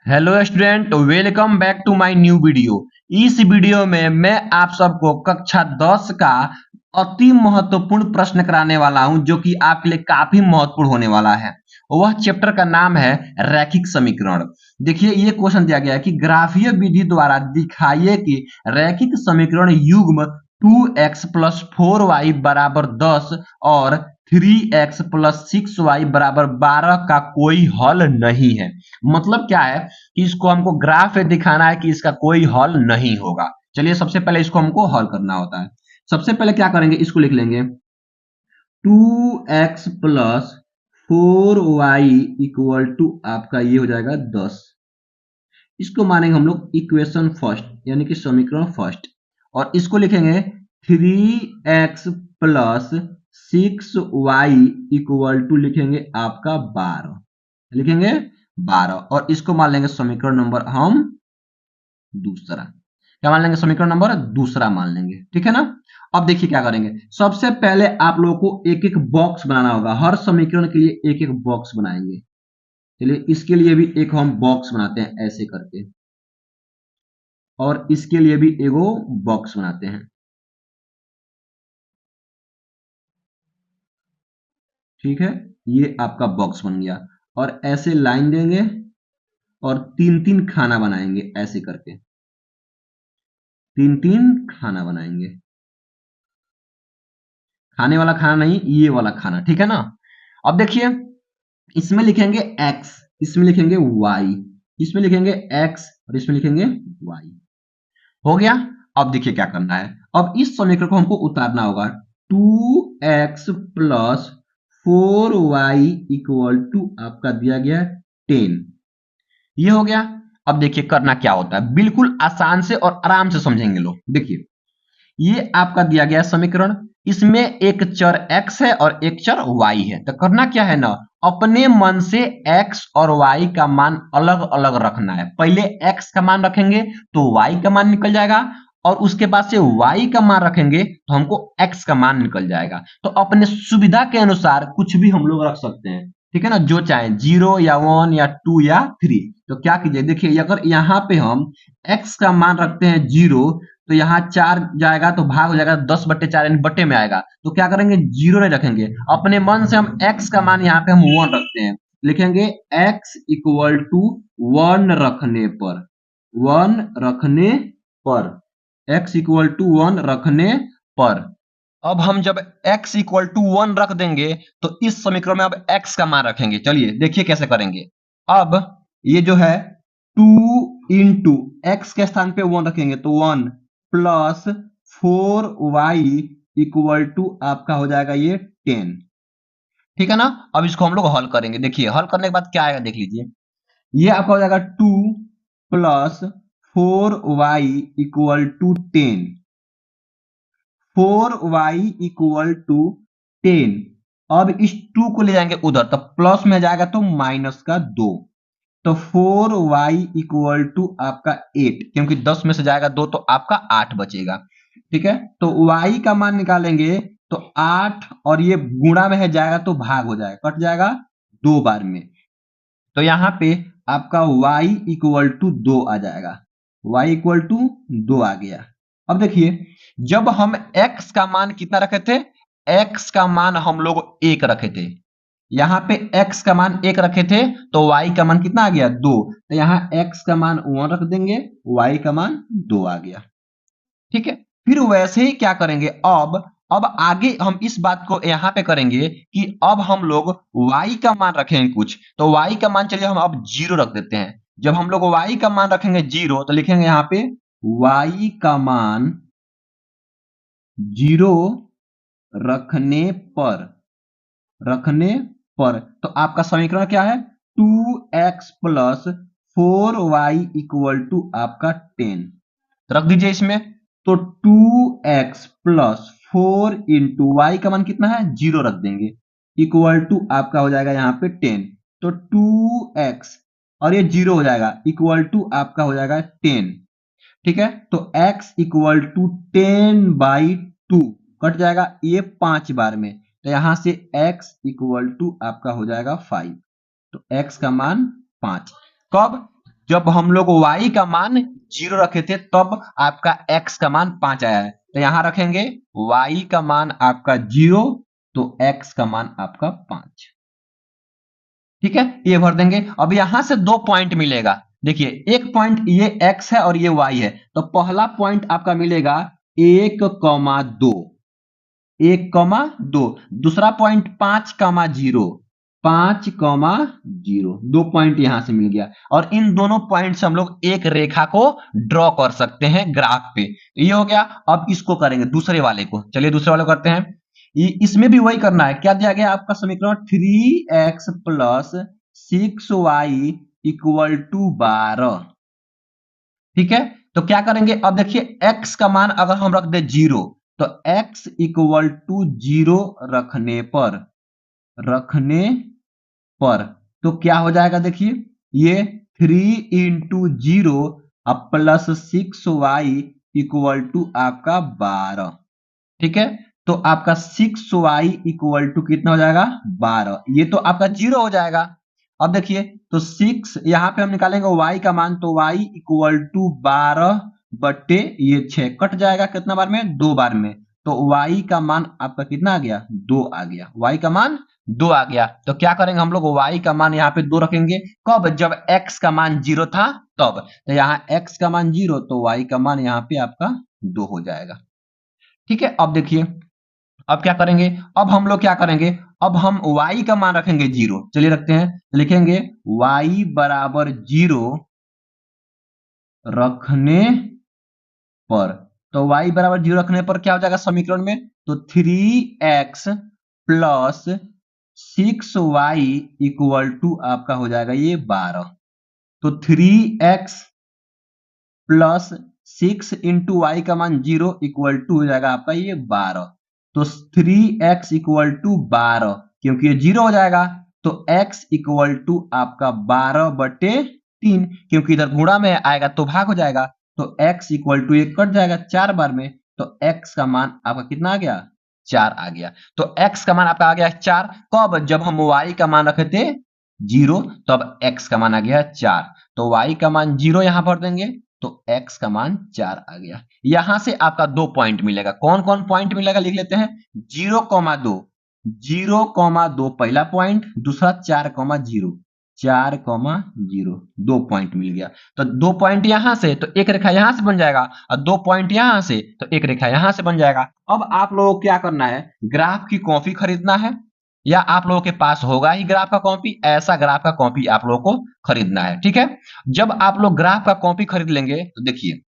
Hello student, welcome back to my new video. इस video में मैं आप सबको कक्षा 10 का अति महत्वपूर्ण प्रश्न कराने वाला हूं, जो कि आपके लिए काफी महत्वपूर्ण होने वाला है। वह चैप्टर का नाम है रैखिक समीकरण। देखिए, ये क्वेश्चन दिया गया है कि ग्राफीय विधि द्वारा दिखाइए कि रैखिक समीकरण युग्म 2x प्लस 4y बराबर 10 और 3x प्लस 6y बराबर 12 का कोई हल नहीं है। मतलब क्या है कि इसको हमको ग्राफ में दिखाना है कि इसका कोई हल नहीं होगा। चलिए, सबसे पहले इसको हमको हल करना होता है। सबसे पहले क्या करेंगे, इसको लिख लेंगे 2x plus 4y equal to आपका ये हो जाएगा 10। इसको मानेंगे हम लोग इक्वेशन फर्स्ट, यानी कि समीकरण फर्स्ट। और इसको लिखेंगे 3x plus 6y equal to लिखेंगे आपका 12, लिखेंगे 12। और इसको मान लेंगे समीकरण नंबर हम दूसरा। क्या मान लेंगे? समीकरण नंबर दूसरा मान लेंगे। ठीक है ना। अब देखिए क्या करेंगे। सबसे पहले आप लोगों को एक एक बॉक्स बनाना होगा। हर समीकरण के लिए एक एक बॉक्स बनाएंगे। चलिए, इसके लिए भी एक हम बॉक्स बनाते हैं ऐसे करके, और इसके लिए भी एगो बॉक्स बनाते हैं। ठीक है, ये आपका बॉक्स बन गया। और ऐसे लाइन देंगे और तीन तीन खाना बनाएंगे ऐसे करके, तीन तीन खाना बनाएंगे। खाने वाला खाना नहीं, ये वाला खाना। ठीक है ना। अब देखिए, इसमें लिखेंगे x, इसमें लिखेंगे y, इसमें लिखेंगे x और इसमें लिखेंगे y। हो गया। अब देखिए क्या करना है। अब इस समीकरण को हमको उतारना होगा। 2x plus 4y equal to आपका दिया गया 10। ये हो गया। अब देखिए करना क्या होता है, बिल्कुल आसान से और आराम से समझेंगे लोग। देखिए, ये आपका दिया गया समीकरण, इसमें एक चर x है और एक चर y है। तो करना क्या है ना, अपने मन से x और y का मान अलग अलग रखना है। पहले x का मान रखेंगे तो y का मान निकल जाएगा, और उसके बाद से y का मान रखेंगे तो हमको x का मान निकल जाएगा। तो अपने सुविधा के अनुसार कुछ भी हम लोग रख सकते हैं। ठीक है ना, जो चाहे 0 या 1 या 2 या 3। तो क्या कीजिए, देखिए अगर यहाँ पे हम x का मान रखते हैं 0, तो यहाँ 4 जाएगा तो भाग हो जाएगा 10/4, यानी बटे में आएगा। तो क्या करेंगे, 0 नहीं रखेंगे। अपने मन से हम x का मान यहाँ पे हम 1 रखते हैं, लिखेंगे x इक्वल टू 1 रखने पर, 1 रखने पर, x इक्वल टू 1 रखने पर। अब हम जब x इक्वल टू 1 रख देंगे तो इस समीकरण में अब x का मान रखेंगे। चलिए देखिए कैसे करेंगे। अब ये जो है 2 इंटू एक्स के स्थान पे 1 रखेंगे तो 1 प्लस 4y इक्वल टू आपका हो जाएगा ये 10। ठीक है ना। अब इसको हम लोग हल करेंगे। देखिए हल करने के बाद क्या आएगा, देख लीजिए। ये आपका हो जाएगा 2 plus 4y equal to 10, 4y equal to 10। अब इस 2 को ले जाएंगे उधर, तो प्लस में जाएगा तो माइनस का 2। तो 4y इक्वल टू आपका 8, क्योंकि 10 में से जाएगा 2 तो आपका 8 बचेगा। ठीक है, तो y का मान निकालेंगे तो 8, और ये गुणा में है जाएगा तो भाग हो जाएगा, कट जाएगा 2 बार में। तो यहाँ पे आपका y इक्वल टू 2 आ जाएगा, y इक्वल टू 2 आ गया। अब देखिए, जब हम x का मान कितना रखे थे, x का मान हम लोग 1 रखे थे। यहाँ पे x का मान 1 रखे थे तो y का मान कितना आ गया, 2। तो यहाँ x का मान 1 रख देंगे, y का मान 2 आ गया। ठीक है, फिर वैसे ही क्या करेंगे, अब आगे हम इस बात को यहाँ पे करेंगे कि अब हम लोग y का मान रखेंगे कुछ। तो y का मान चलिए हम अब 0 रख देते हैं। जब हम लोग y का मान रखेंगे 0, तो लिखेंगे यहाँ पे y का मान 0 रखने पर, रखने पर। तो आपका समीकरण क्या है, 2x plus 4y equal to आपका 10 रख दीजिए इसमें। तो 2x प्लस 4 इंटू वाई का मान कितना है, 0 रख देंगे, इक्वल टू आपका हो जाएगा यहाँ पे 10। तो 2x और ये 0 हो जाएगा, इक्वल टू आपका हो जाएगा 10। ठीक है, तो x इक्वल टू 10/2 कट जाएगा ये 5 बार में। तो यहां से x इक्वल टू आपका हो जाएगा 5। तो x का मान 5। कब, जब हम लोग y का मान 0 रखे थे तब आपका x का मान 5 आया है, तो यहां रखेंगे y का मान आपका 0, तो x का मान आपका 5। ठीक है, ये भर देंगे। अब यहां से 2 पॉइंट मिलेगा। देखिए, एक पॉइंट ये x है और ये y है, तो पहला पॉइंट आपका मिलेगा 1,2, 1,2। दूसरा पॉइंट 5,0, 5,0। 2 पॉइंट यहां से मिल गया, और इन दोनों पॉइंट से हम लोग एक रेखा को ड्रॉ कर सकते हैं ग्राफ पे। तो ये हो गया। अब इसको करेंगे दूसरे वाले को, चलिए दूसरे वाले को करते हैं। इसमें भी वही करना है। क्या दिया गया आपका समीकरण? 3x plus 6y equal to 12। ठीक है, तो क्या करेंगे? अब देखिए, x का मान अगर हम रख दे 0, तो x इक्वल टू 0 रखने पर तो क्या हो जाएगा? देखिए, ये 3 इंटू 0 अब प्लस 6y इक्वल टू आपका 12। ठीक है, तो आपका 6y इक्वल टू कितना हो जाएगा? 12। ये तो आपका 0 हो जाएगा। अब देखिए, तो 6 यहां पे हम निकालेंगे y का मान, तो y इक्वल टू 12 बट्टे ये 6 कट जाएगा कितना बार में? 2 बार में। तो y का मान आपका कितना आ गया? 2 आ गया। y का मान 2 आ गया। तो क्या करेंगे हम लोग? y का मान यहाँ पे 2 रखेंगे। कब? जब x का मान 0 था तब। तो यहाँ x का मान 0, तो y का मान यहाँ पे आपका 2 हो जाएगा। ठीक है, अब देखिए, अब क्या करेंगे? अब हम लोग क्या करेंगे? अब हम y का मान रखेंगे 0। चलिए रखते हैं, लिखेंगे y बराबर 0 रखने पर। तो y बराबर 0 रखने पर क्या हो जाएगा समीकरण में? तो 3x plus 6y equal to आपका हो जाएगा ये 12। तो 3x प्लस 6 इंटू वाई का मान 0 इक्वल टू हो जाएगा आपका ये 12। तो 3x इक्वल टू 12, क्योंकि ये 0 हो जाएगा, तो x इक्वल टू आपका 12/3, क्योंकि इधर गुणा में आएगा तो भाग हो जाएगा। तो x इक्वल टू एक कट जाएगा 4 बार में, तो x का मान आपका कितना आ गया? 4 आ गया। तो x का मान आपका आ गया 4। कब? जब हम y का मान रखे थे 0, तब x का मान आ गया 4। तो y का मान 0 यहां भर देंगे, तो x का मान 4 आ गया। यहां से आपका 2 पॉइंट मिलेगा। कौन कौन पॉइंट मिलेगा लिख लेते हैं। 0,2, 0,2 पहला पॉइंट, दूसरा 4,0, 4,0, 2 पॉइंट मिल गया। तो 2 पॉइंट यहां से, तो एक रेखा यहां से बन जाएगा, और 2 पॉइंट यहां से, तो एक रेखा यहां से बन जाएगा। अब आप लोगों को क्या करना है? ग्राफ की कॉपी खरीदना है, या आप लोगों के पास होगा ही ग्राफ का कॉपी, ऐसा ग्राफ का कॉपी आप लोगों को खरीदना है। ठीक है, जब आप लोग ग्राफ का कॉपी खरीद लेंगे, तो देखिए,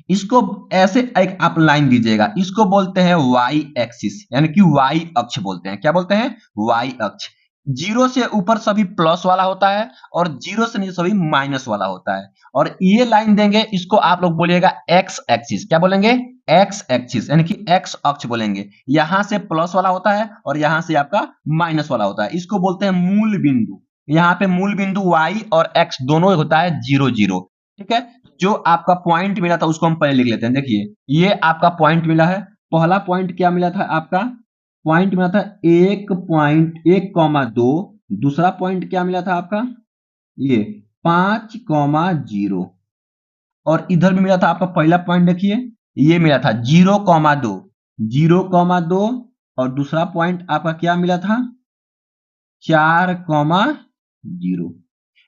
इसको ऐसे एक आप लाइन दीजिएगा, इसको बोलते हैं वाई एक्सिस, यानी कि वाई अक्ष बोलते हैं। क्या बोलते हैं? वाई अक्ष। 0 से ऊपर सभी प्लस वाला होता है, और 0 से नीचे सभी माइनस वाला होता है। और ये लाइन देंगे, इसको आप लोग बोलिएगा एक्स एक्सिस। क्या बोलेंगे? एक्स एक्सिस, यानी कि एक्स अक्ष बोलेंगे। यहां से प्लस वाला होता है, और यहां से आपका माइनस वाला होता है। इसको बोलते हैं मूल बिंदु। यहाँ पे मूल बिंदु y और x दोनों होता है 0, 0। ठीक है, जो आपका पॉइंट मिला था उसको हम पहले लिख लेते हैं। देखिए, ये आपका पॉइंट मिला है। पहला पॉइंट क्या मिला था? आपका पॉइंट मिला था 1,2। दूसरा पॉइंट क्या मिला था आपका? ये 5,0। और इधर भी मिला था आपका पहला पॉइंट, देखिए ये मिला था 0,2, 0,2। और दूसरा पॉइंट आपका क्या मिला था? 4,0।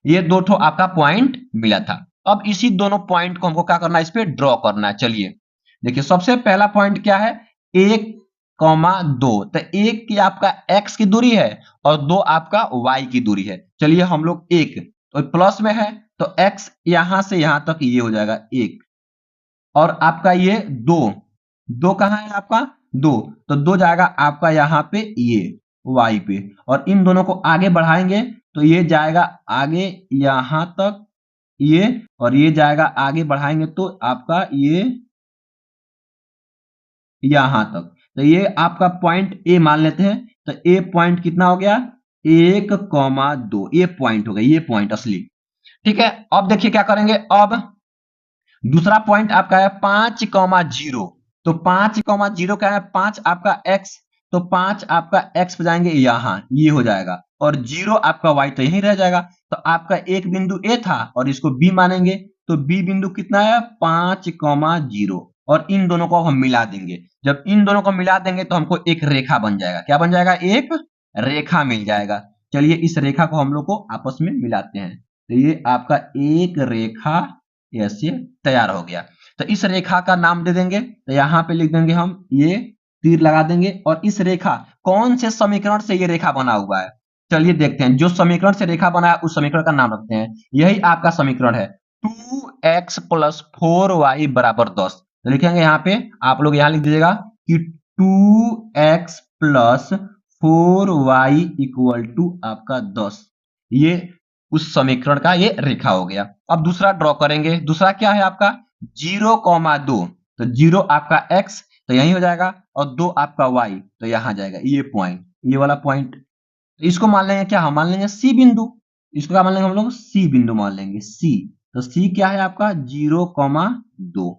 ये दो ठो आपका पॉइंट मिला था। अब इसी दोनों पॉइंट को हमको क्या करना है? इस पे ड्रॉ करना है। चलिए देखिए, सबसे पहला पॉइंट क्या है? 1,2। तो 1 की आपका x की दूरी है, और 2 आपका y की दूरी है। चलिए हम लोग 1 तो प्लस में है, तो x यहां से यहां तक ये हो जाएगा 1, और आपका ये 2, 2 कहां है आपका? 2, तो 2 जाएगा आपका यहां पे ये y पे, और इन दोनों को आगे बढ़ाएंगे तो ये जाएगा आगे यहां तक ये, और ये जाएगा आगे बढ़ाएंगे तो आपका ये यहां तक। तो ये आपका पॉइंट ए मान लेते हैं। तो ए पॉइंट कितना हो गया? 1,2। ये पॉइंट हो गया, ये पॉइंट असली। ठीक है, अब देखिए क्या करेंगे। अब दूसरा पॉइंट आपका है 5,0। तो 5,0 क्या है? 5 आपका x। तो 5 आपका x पे जाएंगे यहाँ, ये हो जाएगा, और 0 आपका y तो यहीं रह जाएगा। तो आपका एक बिंदु a था और इसको b मानेंगे, तो b बिंदु कितना है 5,0, और इन दोनों को हम मिला देंगे। जब इन दोनों को मिला देंगे तो हमको एक रेखा बन जाएगा। क्या बन जाएगा? एक रेखा मिल जाएगा। चलिए इस रेखा को हम लोग को आपस में मिलाते हैं। तो ये आपका एक रेखा ऐसे तैयार हो गया। तो इस रेखा का नाम दे देंगे, तो यहाँ पे लिख देंगे हम, ये तीर लगा देंगे। और इस रेखा, कौन से समीकरण से ये रेखा बना हुआ है? चलिए देखते हैं। जो समीकरण से रेखा बना है उस समीकरण का नाम रखते हैं। यही आपका समीकरण है, 2x + 4y = 10। तो लिखेंगे यहाँ पे, आप लोग यहाँ लिख दीजिएगा कि 2x + 4y = आपका 10। ये उस समीकरण का ये रेखा हो गया। अब दूसरा ड्रॉ करेंगे। दूसरा क्या है आपका? 0,2। तो 0 आपका x, तो यही हो जाएगा, और 2 आपका y, तो यहां जाएगा। ये पॉइंट, ये वाला पॉइंट, इसको मान लेंगे क्या? हम मान लेंगे c बिंदु। इसको क्या मान लेंगे हम लोग? c बिंदु मान लेंगे, c। तो c क्या है आपका? 0,2।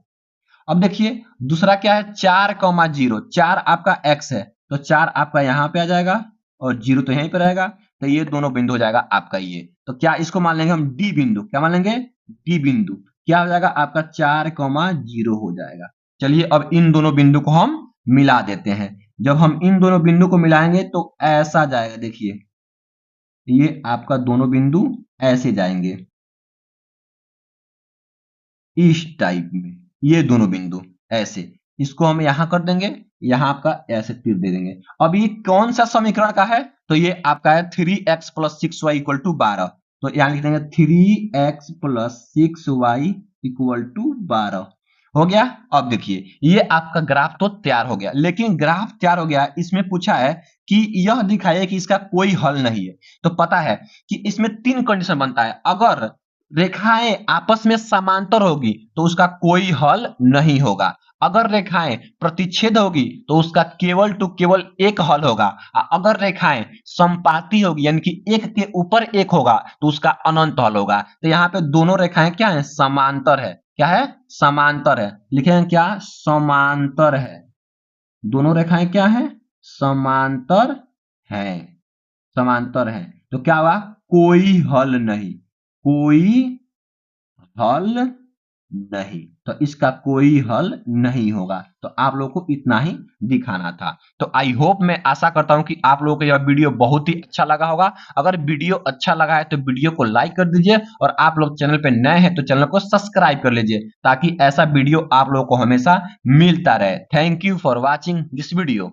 अब देखिए दूसरा क्या है? 4,0। 4 आपका x है, तो 4 आपका यहाँ पे आ जाएगा और 0 तो यहीं पे रहेगा। तो ये दोनों बिंदु हो जाएगा आपका ये। तो क्या इसको मान लेंगे हम? d बिंदु। क्या मान लेंगे? d बिंदु। क्या हो जाएगा आपका? 4,0 हो जाएगा। चलिए अब इन दोनों बिंदु को हम मिला देते हैं। जब हम इन दोनों बिंदु को मिलाएंगे तो ऐसा जाएगा। देखिए ये आपका दोनों बिंदु ऐसे जाएंगे, इस टाइप में, ये दोनों बिंदु ऐसे। इसको हम यहां कर देंगे, यहां आपका ऐसे तीर दे देंगे। अब ये कौन सा समीकरण का है? तो ये आपका है 3x + 6y = 12। तो यहां लिख देंगे 3x + 6y = 12। हो गया। अब देखिए ये आपका ग्राफ तो तैयार हो गया, लेकिन ग्राफ तैयार हो गया, इसमें पूछा है कि यह दिखाइए कि इसका कोई हल नहीं है। तो पता है कि इसमें 3 कंडीशन बनता है। अगर रेखाएं आपस में समांतर होगी तो उसका कोई हल नहीं होगा। अगर रेखाएं प्रतिच्छेद होगी तो उसका केवल टू केवल एक हल होगा। अगर रेखाएं संपाती होगी यानी कि एक के ऊपर एक होगा तो उसका अनंत हल होगा। तो यहाँ पे दोनों रेखाएं क्या है? समांतर है। क्या है? समांतर है। लिखेंगे क्या? समांतर है। दोनों रेखाएं क्या है? समांतर है। समांतर है। तो क्या हुआ? कोई हल नहीं, कोई हल नहीं। तो इसका कोई हल नहीं होगा। तो आप लोगों को इतना ही दिखाना था। तो आई होप, मैं आशा करता हूं कि आप लोगों को यह वीडियो बहुत ही अच्छा लगा होगा। अगर वीडियो अच्छा लगा है तो वीडियो को लाइक कर दीजिए, और आप लोग चैनल पे नए हैं तो चैनल को सब्सक्राइब कर लीजिए, ताकि ऐसा वीडियो आप लोगों को हमेशा मिलता रहे। Thank you for watching this video.